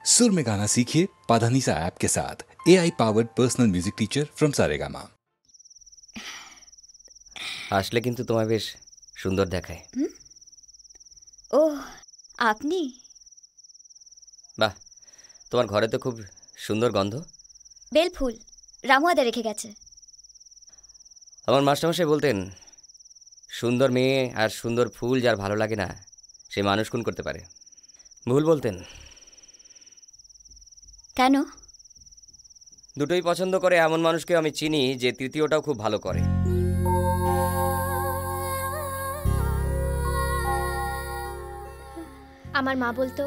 सुर में गाना सीखिए पाधानीसा ऐप के साथ। AI powered personal music teacher from Saregama. আসলে কিন্তু তোমায় বেশ সুন্দর দেখায়। ওহ, আপনি? বাহ, তোমার ঘরে তো খুব সুন্দর গন্ধ। বেল ফুল রামু আদা রেখে গেছে। আমার মাস্টারমশাই বলতেন, সুন্দর মেয়ে আর সুন্দর ফুল যার ভালো লাগে না সে মানুষ খুন করতে পারে। ভুল বলতেন। কেন? দুটোই পছন্দ করে এমন মানুষকে আমি চিনি যে তৃতীয়টাও খুব ভালো করে। আমার মা বলতো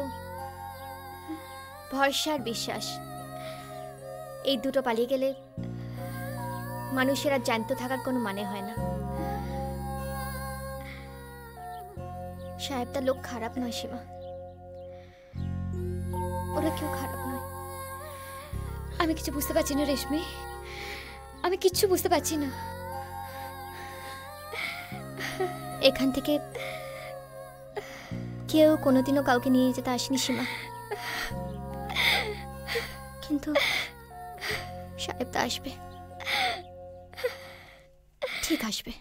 ভরসা আর বিশ্বাস এই দুটো পালিয়ে গেলে মানুষের আর জ্যান্ত থাকার কোনো মানে হয় না। সাহেবটা লোক খারাপ নয় সীমা, ওরা কেউ খারাপ নয়। আমি কিছু বুঝতে পারছি না রেশমি, আমি কিচ্ছু বুঝতে পারছি না। এখান থেকে কেউ কোনোদিনও কাউকে নিয়ে যেতে আসেনি সীমা, কিন্তু সাহেবটা আসবে, ঠিক আসবে।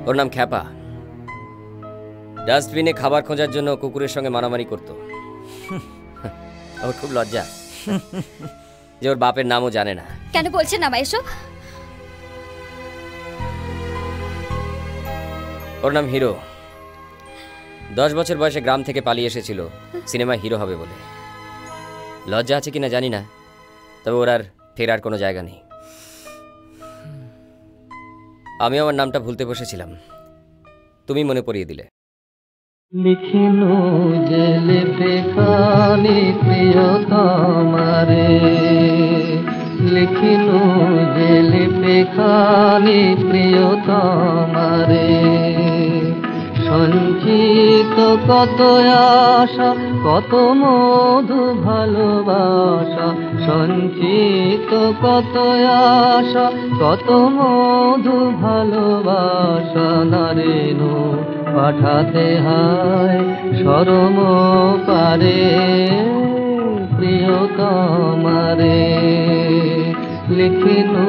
ওর নাম খ্যাপা। ডাস্টবিনে খাবার খোঁজার জন্য কুকুরের সঙ্গে মারামারি করত। ওর খুব লজ্জা যে ওর বাপের নামও জানে না। কেন বলছেন না এসব? ওর নাম হিরো। 10 বছর বয়সে গ্রাম থেকে পালিয়ে এসেছিল সিনেমায় হিরো হবে বলে। লজ্জা আছে কিনা জানি না, তবে ওর আর ফেরার কোনো জায়গা নেই। আমি আমার নামটা ভুলতে বসেছিলাম, তুমি মনে পড়িয়ে দিলে। লিখিনু যে লিপে খানি প্রিয়তমারে, লিখিনু যে লিপে খানি প্রিয়তমারে, সঞ্চিত কত আশা কত মধু ভালোবাসা, সঞ্চিত কত আশা কত মধু ভালোবাসা, নারেনু পাঠাতে হয় শরম পারে প্রিয়তমারে, লিখিনু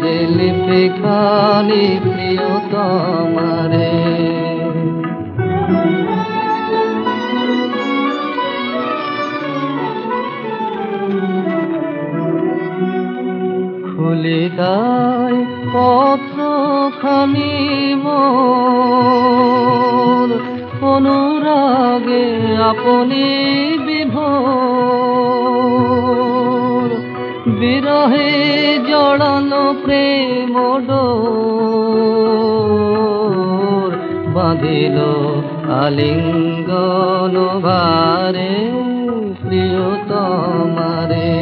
যে লিপে খানি প্রিয়তমারে। খুলে দায় পত্রখানি মোর, অনুরাগে আপনি বিভোর, বিরহে জড়ানো প্রেম ডোর, বাঁধিল আলিঙ্গন ভারে প্রিয়তমারে,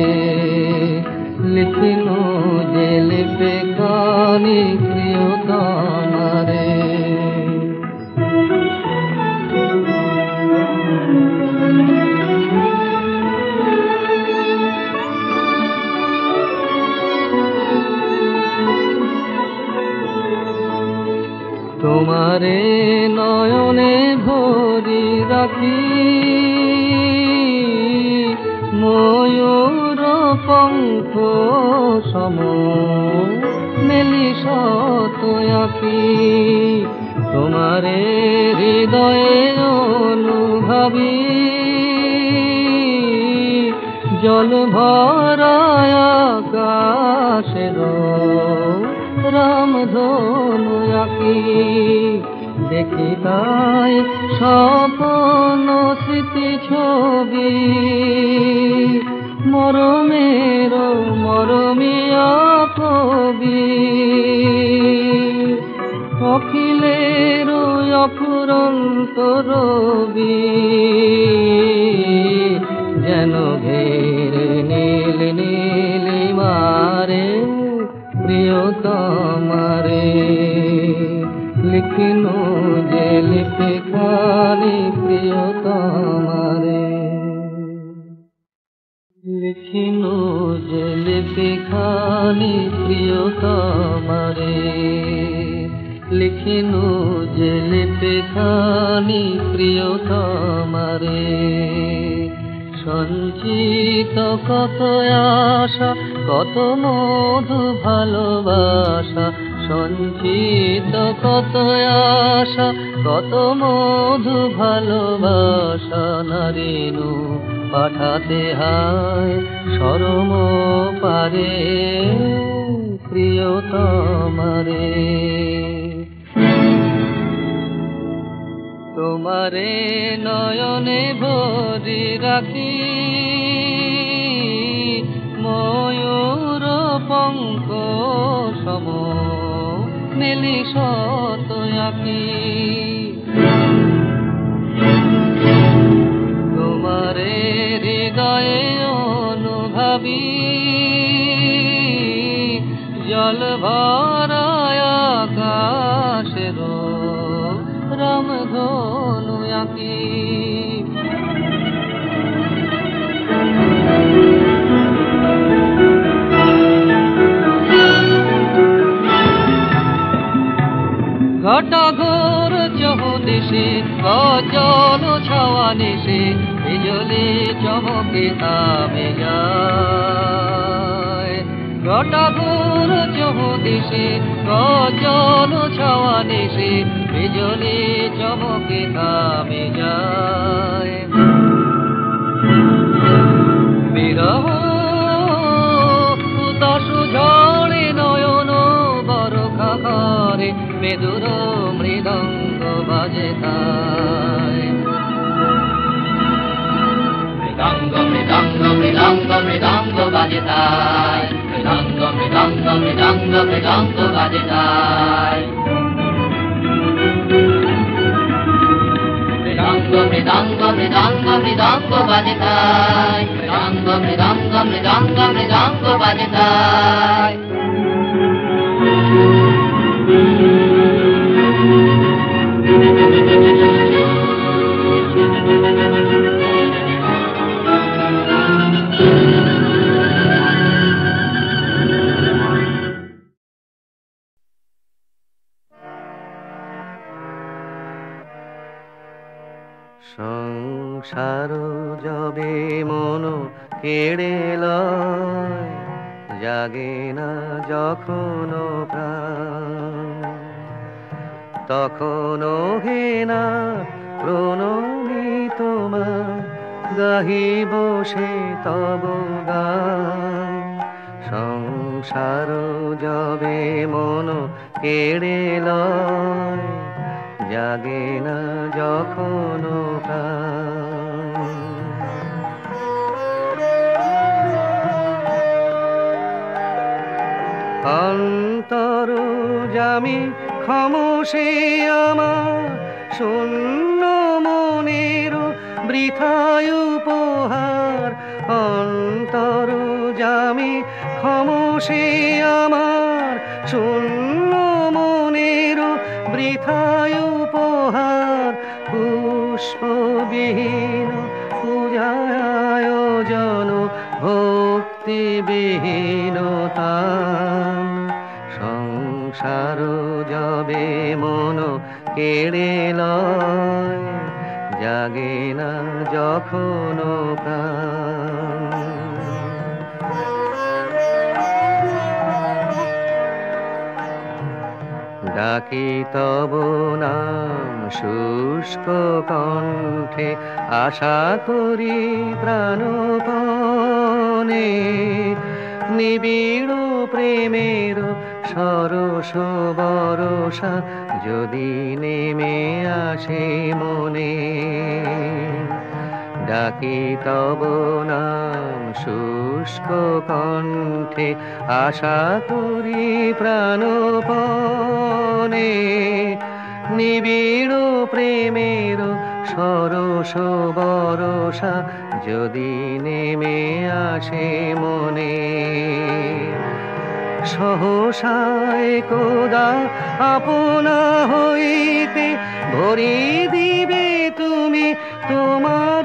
লিখিনু যে লিপে খানি প্রিয়তমারে। তোমারে নয়নে ভরি রাখি, ময়ূর পঙ্খ সম মেলি শত আঁকি, তোমারে হৃদয়ে অনুভাবী, জল ভরায় আকাশের রামধনু আঁকি, দেখি তাই স্বপ্ন স্মৃতি ছবি, মরমের মরমিয়া কবি, অখিলের অফুরন্ত রবি, যেন ঘেরে নীল নীলিমারে প্রিয়তমারে, লিখিনু যে লিপে খানি প্রিয়তমারে, লিখিনু যে লিপে খানি প্রিয়তমারে। লিখিনু যে লিপি খানি প্রিয়তমারে সঞ্চিত কত আশা কত মধু ভালোবাসা সঞ্চিত কত আশা কত মধু ভালোবাসা নারিনু পাঠাতে হায় শরম পারে প্রিয়তমারে তোমারে নয়নে ভরি রাখি ময়ূর পঙ্ক সম মেলি শত আঁকি তোমারে হৃদয়ে অনুভাবী জল ভরায় আকাশের রামধনু আঁকি ঘটা ঘোর চৌদিশে গজল ছাওয়া নিশে বিজলি চমকে থামে যায় ঘটা ঘোর চৌদিশে গজল ছাওয়া নিশে বিজলি চমকে থামে যায় বিরহ উদাসু ঝড়ে নয়ন বরখা ঘরে মেদুর মৃদঙ্গ বাজে তাই মৃদঙ্গ মৃদঙ্গ মৃদঙ্গ মৃদঙ্গ বাজে তাই মৃদঙ্গ মৃদঙ্গ মৃদঙ্গ মৃদঙ্গ বাজে তাই মৃদঙ্গ মৃদঙ্গ মৃদঙ্গ মৃদঙ্গ বাজে তাই মৃদঙ্গ মৃদঙ্গ মৃদঙ্গ মৃদঙ্গ বাজে তাই সংসার যবে মন কেড়ে লয় জাগে না যখন প্রাণ তখন হে না প্রণমী তোমার গাহিব সে তব গান সংসার যবে মন কেড়ে লয় জাগে না যখন প্রাণ অন্তর জামি খামোশে আমার শূন্য মনের বৃথায় উপহার অন্তর জামি খামোশে আমার শূন্য মনের বৃথায় উপহার পুষ্পবিহীন পূজায় আয়োজন ভক্তিবিহীনতান সংসার যবে মন কেড়ে লয় জাগে না যখন প্রাণ ডাকি তব নাম শুষ্ক কণ্ঠে আশা করি প্রাণপণে নিবিড় প্রেমের সরস বরষা যদি নেমে আসে মনে ডাকি তব নাম শুষ্ক কণ্ঠে আশা করি প্রাণপণে নিবিড় প্রেমের সরস বরষা যদি নেমে আসে মনে সহসায় কোদা আপনা হইতে ভরি দিবে তুমি তোমার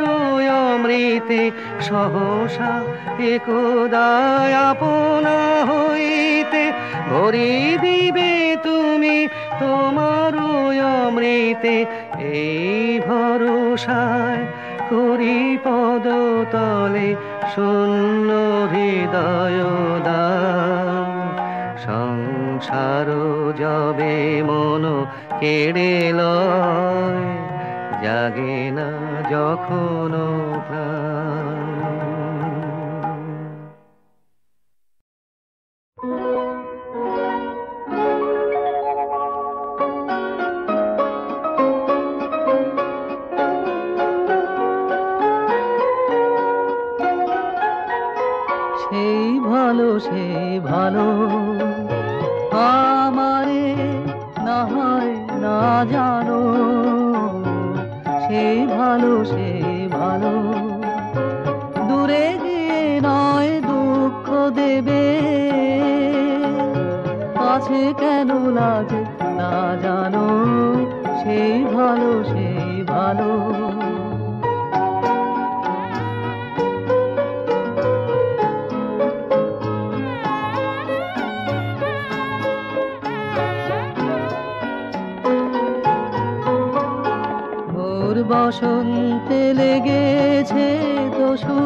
অমৃতে সহসা একদা আপনা হইতে ভরি দিবে তুমি তোমার অমৃতে, এই ভরসায় করি পদতলে শূন্য হৃদয় দান। সংসার যবে মন কেড়ে লয়, জাগে না যখন প্রাণ। সেই ভালো আমারে না হয় না জানো, সেই ভালো দূরে গিয়ে নয় দুঃখ দেবে, কাছে কেন লাগে না জানো, সেই ভালো বসন্তে লেগেছে দোষু,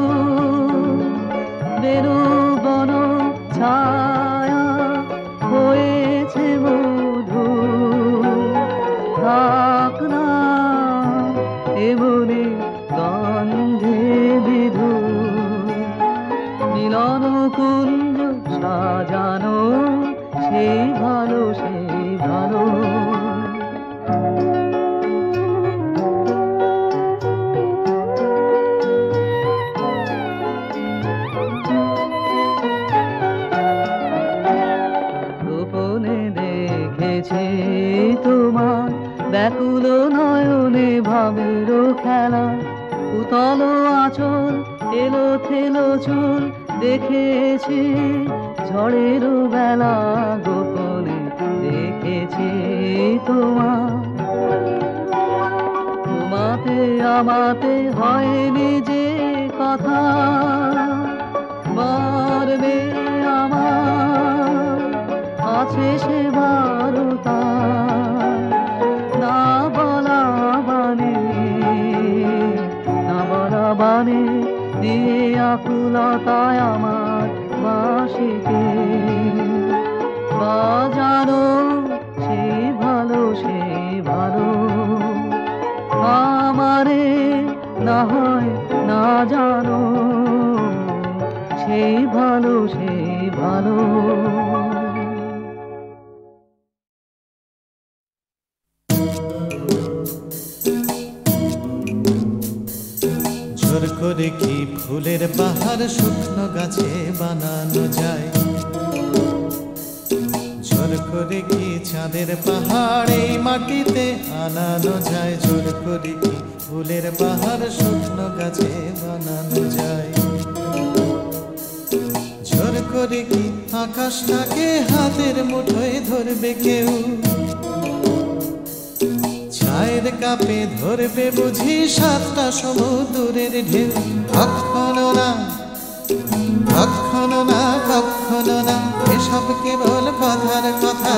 বেরুবন ছায়া হয়েছে মধু, থাক না এমনি গন্ধে বিধু, মিলন কুঞ্জ সাজানো, সেই ভালো তোমার ব্যাকুল নয়নে ভাবের খেলা, উতল আঁচল এলো থেলো চুল দেখেছি ঝড়ের বেলা, গোপনে দেখেছি তোমাতে আমাতে হয়নি যে কথা, মরবে আমার আছে সে বারতা, না বলা বানে দিয়ে আকুলতায় আমার বাঁশিকে বাজানো, সেই ভালো আমারে না হয় না জানো, সেই ভালো জোর করে কি ফুলের বাহার শুকনো গাছে বানানো যায়, জোর করে কি চাঁদের পাহাড় এই মাটিতে আনানো যায়, জোর করে কি ফুলের বাহার শুকনো গাছে বানানো যায়, জোর করে কি আকাশটাকে হাতের মুঠোয় ধরবে কেউ, চায়ের কাপে ধরবে বুঝি সাতটা সমুদ্রের ঢেউ, কখনো না এসব কেবল কথার কথা,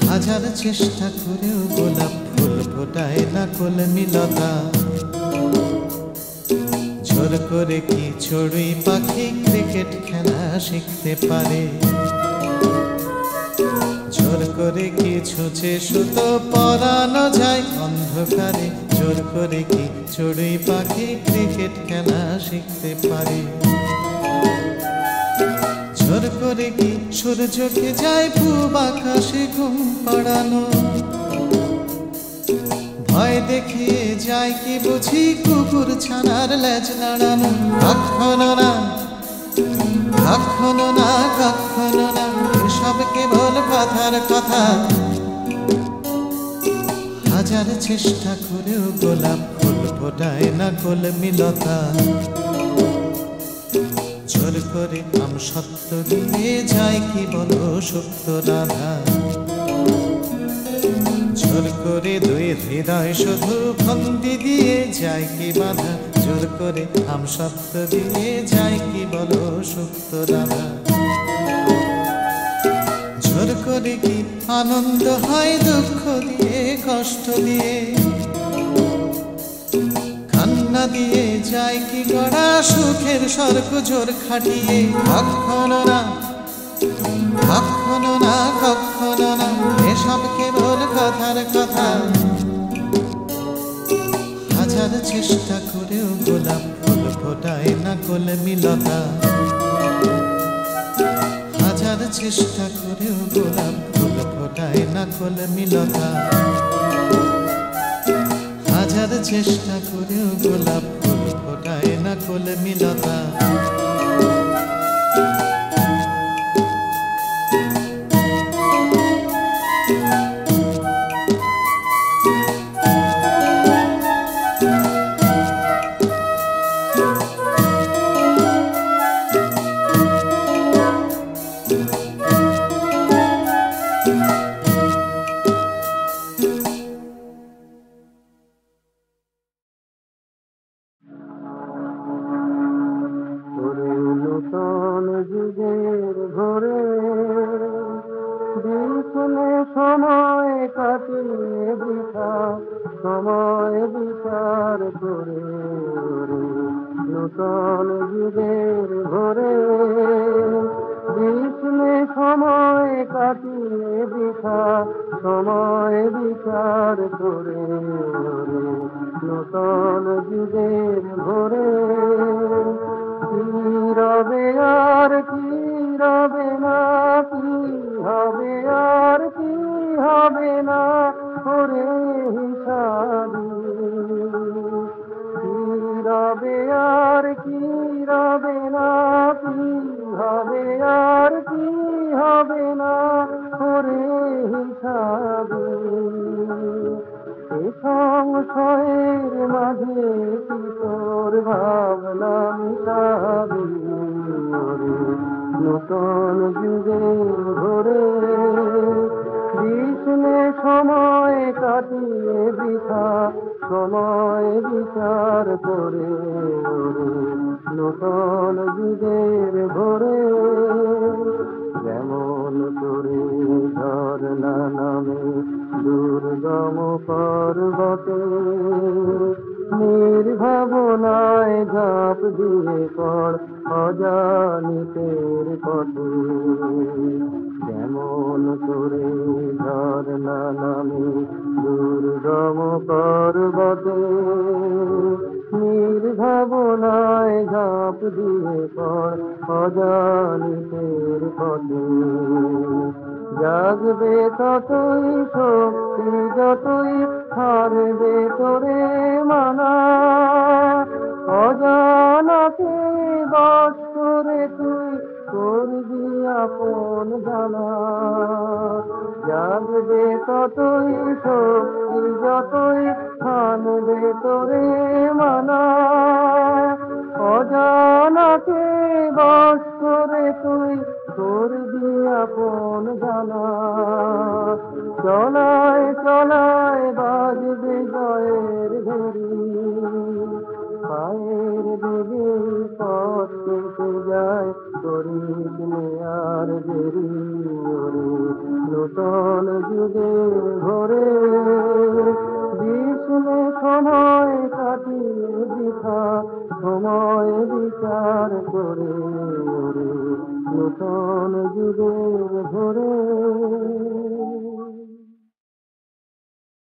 হাজার চেষ্টা করেও গোলাপ ফুল ফোটায় না কলমিলতা, জোর করে কি চড়ুই পাখি ক্রিকেট খেলা শিখতে পারে, জোর করে কি ছুঁচে সুতো পরানো যায় অন্ধকারে, জোর করে কি চড়ুই পাখি ক্রিকেট খেলা শিখতে পারে, জোর করে কি সূর্যকে যায় পূব আকাশে ঘুম পাড়ানো, ভয় দেখিয়ে যায় কি বুঝি কুকুর ছানার লেজ নাড়ানো, কখনো না এসব কেবল কথার কথা, হাজার চেষ্টা করেও গোলাপ ফুল ফোটায় না কলমিলতা, জোর করে আম সত্য দিয়ে যায় কি বলো সত্য রাধা, জোর করে দুই হৃদয় শুধু ফন্দি দিয়ে যায় কি বাধা, জোর করে আম সত্য দিয়ে যায় কি বলো সত্য রাধা, জোর করে কি আনন্দ হয় দুঃখ দিয়ে কষ্ট দিয়ে কান্না দিয়ে যায় কি গড়া সুখের স্বর্গ জোর খাটিয়ে কখনো না কখনো না কখনো না এসব কেবল কথার কথা হাজার চেষ্টা করেও গোলাপ ফুল ফোটায় না কলমিলতা হাজার চেষ্টা করেও গোলাপ ফুল ফোটায় না কলমিলতা হাজার চেষ্টা করেও গোলাপ ফুল ফোটায় না কলমিলতা নূতন যুগের ঘরে বিছনে সময় কাটিয়ে বৃথা সময় বিচার করে নূতন যুগের ঘরে বিছনে সময় কাটিয়ে বৃথা সময় বিচার করে নূতন যুগের ঘরে কি রবে আর কি রবে না কি হবে আর কি হবে না করে হিসাবি কি রবে আর কি রবে না কি হবে আর কি হবে না করে হিসাবি সংশয়ের মাঝে কি তোর ভাবনা মিশাবি নূতন যুগের ঘরে বিষ্ণে সময় কাটিয়ে বৃথা সময় বিচার করে নূতন যুগের ঘরে যেমন করে ঝরনা নামে দুর্গম পর্বতে নির্ভাবনায় ঝাঁপ দিয়ে পড় অজানিতের পথে যেমন করে ঝরনা নামে দুর্গম পর্বতে নির্ভাবনায় ঝাঁপ দিয়ে পড় অজানিতের পথে জাগবে ততই শক্তি যতই হারবে তোরে মানা অজানাকে বশ করে তুই করবি আপন জানা জাগবে ততই শক্তি যতই হারবে তোরে মানা অজানাকে বশ করে তুই করবি আপন জানা চলায় চলায় বাজবে জয়ের ঘড়ি পায়ের বেগে পথ কেটে যায় করিস আর দেরি নূতন যুগের ঘরে বিষ্ণে সময় কাটিয়ে বৃথা সময় বিচার করে নূতন যুগের ঘরে